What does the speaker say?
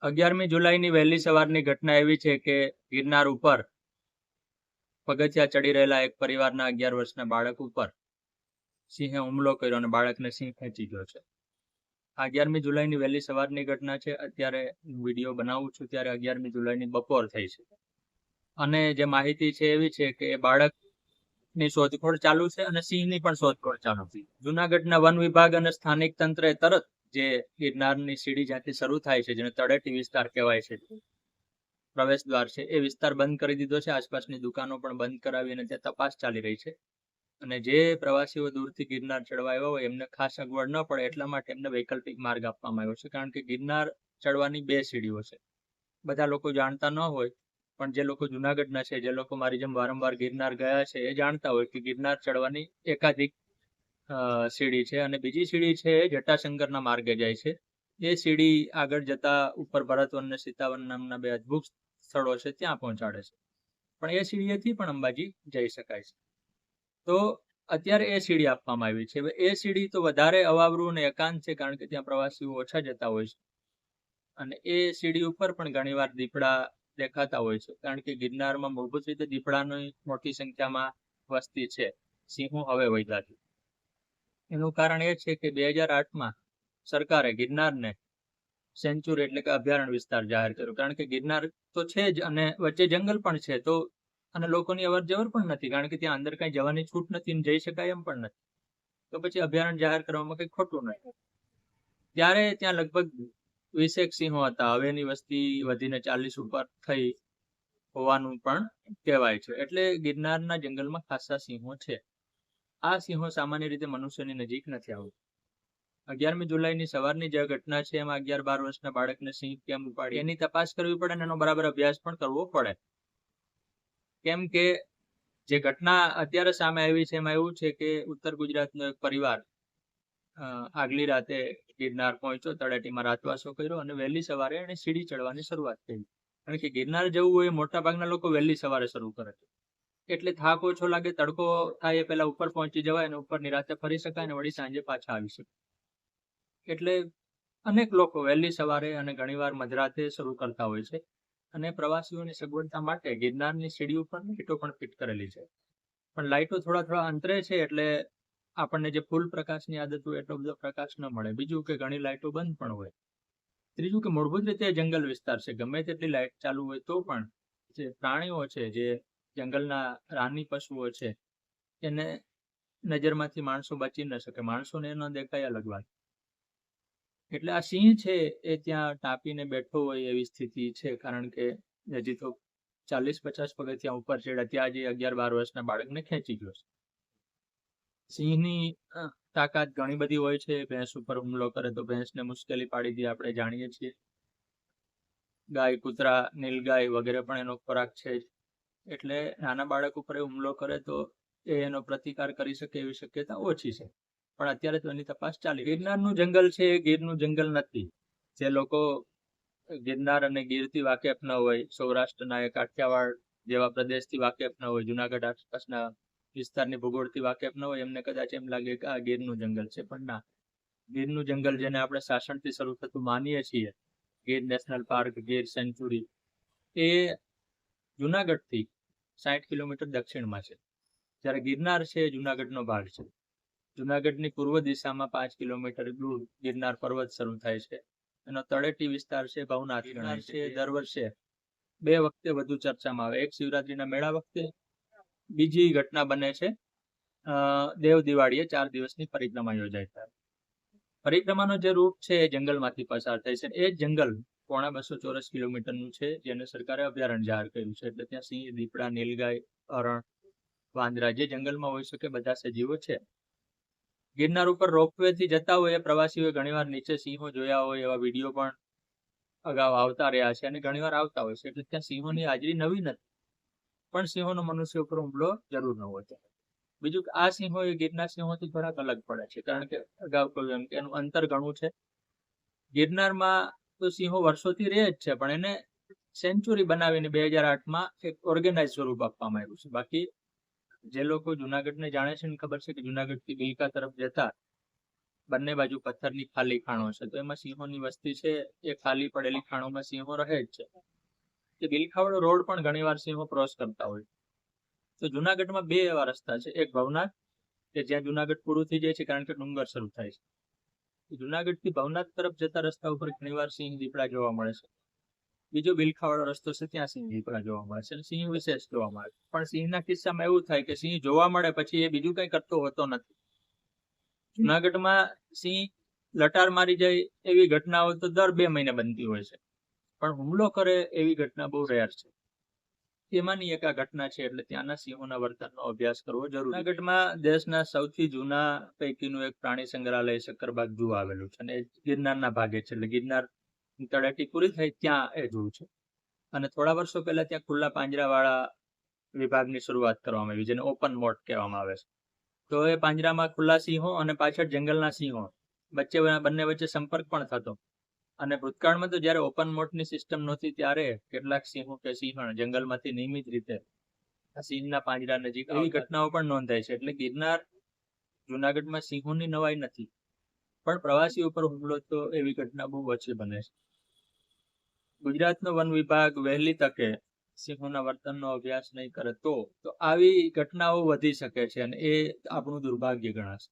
11મી જુલાઈની વહેલી સવારની ઘટના એવી છે કે ગિરનાર ઉપર પગથિયા ચડી રહેલા એક પરિવારના 11 વર્ષના બાળક ઉપર સિંહે હુમલો કર્યો અને બાળકને સિંહ ખેંચી ગયો છે. આ 11મી જુલાઈની વહેલી સવારની ઘટના છે. અત્યારે વિડીયો બનાવું છું ત્યારે 11મી જુલાઈની બપોર થઈ છે અને જે માહિતી છે એવી છે કે બાળકની શોધખોળ ચાલુ છે અને સિંહની પણ શોધખોળ ચાલુ છે. જુનાગઢના વન વિભાગ અને સ્થાનિક તંત્રએ તરત જે ગિરનારની સીડી જ્યાંથી શરૂ થાય છે, જેને તળેટી વિસ્તાર કહેવાય છે, પ્રવેશ દ્વાર છે, એ વિસ્તાર બંધ કરી દીધો છે. આસપાસની દુકાનો પણ બંધ કરાવી અને ત્યાં તપાસ ચાલી રહી છે. અને જે પ્રવાસીઓ દૂરથી ગિરનાર ચડવા આવ્યા હોય એમને ખાસ અગવડ ન પડે એટલા માટે એમને વૈકલ્પિક માર્ગ આપવામાં આવ્યો છે. કારણ કે ગિરનાર ચડવાની 2 સીડીઓ છે. બધા લોકો જાણતા ન હોય, પણ જે લોકો જુનાગઢના છે, જે લોકો મારી જેમ વારંવાર ગિરનાર ગયા છે, એ જાણતા હોય કે ગિરનાર ચડવાની એકાધિક સીડી છે. અને બીજી સીડી છે એ જટાશંકરના માર્ગે જાય છે. એ સીડી આગળ જતા ઉપર ભરતવન અને સીતાવન નામના 2 અદ્ભુત સ્થળો છે, ત્યાં પહોંચાડે છે. પણ એ સીડીએથી પણ અંબાજી જઈ શકાય છે. તો અત્યારે એ સીડી આપવામાં આવી છે. હવે એ સીડી તો વધારે અવાવરું અને એકાંત છે, કારણ કે ત્યાં પ્રવાસીઓ ઓછા જતા હોય છે. અને એ સીડી ઉપર પણ ઘણીવાર દીપડા દેખાતા હોય છે, કારણ કે ગિરનારમાં મૂળભૂત રીતે દીપડાની મોટી સંખ્યામાં વસ્તી છે. સિંહો હવે વધ્યા છે. એનું કારણ એ છે કે 2008માં સરકારે ગિરનારને સેન્ચુરી એટલે કે અભયારણ્ય વિસ્તાર જાહેર કર્યો. કારણ કે ગિરનાર તો છે જ અને વચ્ચે જંગલ પણ છે, તો અને લોકોની અવર જવર પણ નથી, કારણ કે ત્યાં અંદર કઈ જવાની છૂટ નથી, જઈ શકાય એમ પણ નથી. તો પછી અભયારણ્ય જાહેર કરવામાં કઈ ખોટું નથી. ત્યારે ત્યાં લગભગ 20 સિંહો હતા. હવે એની વસ્તી વધીને 40 ઉપર થઈ હોવાનું પણ કહેવાય છે. એટલે ગિરનારના જંગલમાં ખાસા સિંહો છે. આ સિંહો સામાન્ય રીતે મનુષ્યની નજીક નથી આવતા. 11મી જુલાઈની સવારની જે ઘટના છે એમાં 11-12 વર્ષના બાળકને સિંહ કેમ ઉપાડી એની તપાસ કરવી પડે અને એનો બરાબર અભ્યાસ પણ કરવો પડે. કેમ કે જે ઘટના અત્યારે સામે આવી છે એમાં એવું છે કે ઉત્તર ગુજરાતનો એક પરિવાર આગલી રાતે ગિરનાર પહોંચ્યો, તળેટીમાં રાતવાસો કર્યો અને વહેલી સવારે એને સીડી ચડવાની શરૂઆત કરી. કારણ કે ગિરનાર જવું હોય મોટા ભાગના લોકો વહેલી સવારે શરૂ કરે છે, એટલે થાક ઓછો લાગે, તડકો થાય એ પહેલા ઉપર પહોંચી જવાય અને ઉપર નિરાતે ફરી શકાય અને વળી સાંજે પાછા આવી શકાય. એટલે અનેક લોકો વહેલી સવારે અને ઘણીવાર મધરાતે શરૂ કરતા હોય છે. અને પ્રવાસીઓની સગવડતા માટે ગિરનારની સીડી ઉપર લાઇટો પણ ફિટ કરેલી છે. પણ લાઇટો થોડા અંતરે છે, એટલે આપણને જે ફૂલ પ્રકાશની આદત હોય એટલો બધો પ્રકાશ ન મળે. બીજું કે ઘણી લાઇટો બંધ પણ હોય. ત્રીજું કે મૂળભૂત રીતે જંગલ વિસ્તાર છે. ગમે તેટલી લાઇટ ચાલુ હોય તો પણ જે પ્રાણીઓ છે, જે જંગલના રાની પશુઓ છે, એને નજરમાંથી માણસો બચી ન શકે. માણસોને ન દેખાય અલગ વાત. એટલે આ સિંહ છે એ ત્યાં ટાંપીને બેઠો હોય એવી સ્થિતિ છે, કારણ કે હજી તો 40-50 પગથિયા ઉપર ચડ્યા ત્યાં જે 11-12 વર્ષના બાળકને ખેંચી ગયો છે. સિંહની તાકાત ઘણી બધી હોય છે. ભેંસ ઉપર હુમલો કરે તો ભેંસને મુશ્કેલી પાડી દે, આપણે જાણીએ છીએ. ગાય, કૂતરા, નીલગાય વગેરે પણ એનો ખોરાક છે. એટલે નાના બાળક ઉપર હુમલો કરે તો એનો પ્રતિકાર કરી શકે એવી શક્યતા ઓછી છે. પણ અત્યારે તો એની તપાસ ચાલી. ગિરનારનું જંગલ છે એ ગીરનું જંગલ નથી. જે લોકો ગિરનાર અને ગીરથી વાકેફ ન હોય, સૌરાષ્ટ્રના એ કાઠિયાવાડ જેવા પ્રદેશથી વાકેફ ન હોય, જુનાગઢ આસપાસના વિસ્તારની ભૂગોળથી વાકેફ ન હોય, એમને કદાચ એમ લાગે કે આ ગીરનું જંગલ છે. પણ ના, ગીરનું જંગલ જેને આપણે શાસનથી શરૂ થતું માનીએ છીએ, Gir national park, Gir sanctuary, એ જુનાગઢથી 60 કિલોમીટર દક્ષિણમાં છે. જ્યારે ગિરનાર છે એ જુનાગઢનો ભાગ છે. જુનાગઢની પૂર્વ દિશામાં 5 કિલોમીટર દૂર ગિરનાર પર્વત શરૂ થાય છે. એનો તળેટી વિસ્તાર છે ભવનાથ ગણાય છે. દર વર્ષે 2 વખતે વધુ ચર્ચામાં આવે. એક શિવરાત્રીના મેળા વખતે, બીજી ઘટના બને છે દેવ દિવાળીએ 4 દિવસની પરિક્રમા યોજાય છે. પરિક્રમાનો જે રૂટ છે એ જંગલમાંથી પસાર થાય છે. એ જંગલ 250 ચોરસ કિલોમીટરનું છે, જેને સરકારે અભયારણ્ય જાહેર કર્યું છે. એટલે ત્યાં સિંહ, દીપડા, નીલગાય, હરણ, વાંદરા જે જંગલમાં હોઈ શકે બધા સજીવો છે. ગિરનાર ઉપર રોપવે થી જતા હોય એ પ્રવાસીઓ ઘણીવાર નીચે સિંહો જોયા હોય એવા વિડીયો પણ અગાઉ આવતા રહ્યા છે અને ઘણીવાર આવતા હોય છે. એટલે ત્યાં સિંહોની હાજરી નવી નથી, પણ સિંહોનો મનુષ્ય ઉપર હુમલો જરૂર ન હોય. બીજું કે આ સિંહો એ ગિરનાર સિંહોથી થોડાક અલગ પડે છે, કારણ કે અગાઉ કહ્યું એમ કે એનું અંતર ઘણું છે. ગિરનારમાં તો સિંહો વર્ષોથી રહે જ છે, પણ એને સેન્ચુરી બનાવીને 2008માં એક ઓર્ગેનાઇઝ સ્વરૂપ આપવામાં આવ્યું છે. બાકી જે લોકો જુનાગઢને જાણે છે ને ખબર છે કે જુનાગઢથી બિલકા તરફ જતા બંને બાજુ પથ્થરની ખાલી ખાણો છે, તો એમાં સિંહોની વસ્તી છે. એ ખાલી પડેલી ખાણોમાં સિંહો રહે જ છે. કે બિલખાવડો રોડ પણ ઘણીવાર સિંહો ક્રોસ કરતા હોય. તો જુનાગઢમાં બે એવા રસ્તા છે. એક ભવનાથ, કે જ્યાં જુનાગઢ પૂરું થઈ જાય છે કારણ કે ડુંગર શરૂ થાય છે. જુનાગઢ થી ભવનાથ તરફ જતા રસ્તા ઉપર ઘણીવાર સિંહ દીપડા જોવા મળે છે. બીજો બિલખાવાળો રસ્તો છે, ત્યાં સિંહ દીપડા જોવા મળે છે અને સિંહ વિશેષ જોવા મળે છે. પણ સિંહના કિસ્સામાં એવું થાય કે સિંહ જોવા મળે પછી એ બીજું કઈ કરતો હોતો નથી. જુનાગઢમાં સિંહ લટાર મારી જાય એવી ઘટનાઓ તો દર 2 મહિને બનતી હોય છે, પણ હુમલો કરે એવી ઘટના બહુ રેર છે. એમાંની એક આ ઘટના છે, એટલે ત્યાંના સિંહોના વર્તનનો અભ્યાસ કરવો જરૂરી. જુનાગઢમાં દેશના સૌથી જૂના પૈકીનું એક પ્રાણી સંગ્રહાલય સક્કરબાગ ઝૂ આવેલું છે, અને ગિરનારના ભાગે છે. એટલે ગિરનાર તળેટી પૂરી થાય ત્યાં એ ઝૂ છે. અને થોડા વર્ષો પહેલા ત્યાં ખુલ્લા પાંજરાવાળા વિભાગની શરૂઆત કરવામાં આવી, જેને ઓપન મોડ કહેવામાં આવે છે. તો એ પાંજરામાં ખુલ્લા સિંહો અને પાછળ જંગલના સિંહો બંને વચ્ચે સંપર્ક પણ થતો. અને ભૂતકાળમાં તો જ્યારે ઓપન મોડની સિસ્ટમ નહોતી ત્યારે કેટલાક સિંહો કે સિંહણ જંગલમાંથી નિયમિત રીતે આ સિંહના પાંજરા નજીક એવી ઘટનાઓ પણ નોંધાય છે. એટલે ગિરનાર જુનાગઢમાં સિંહોની નવાઈ નથી, પણ પ્રવાસીઓ પર હુમલો તો એવી ઘટના બહુ ઓછી બને છે. ગુજરાતનો વન વિભાગ વહેલી તકે સિંહોના વર્તનનો અભ્યાસ નહીં કરે તો આવી ઘટનાઓ વધી શકે છે, અને એ આપણું દુર્ભાગ્ય ગણાશે.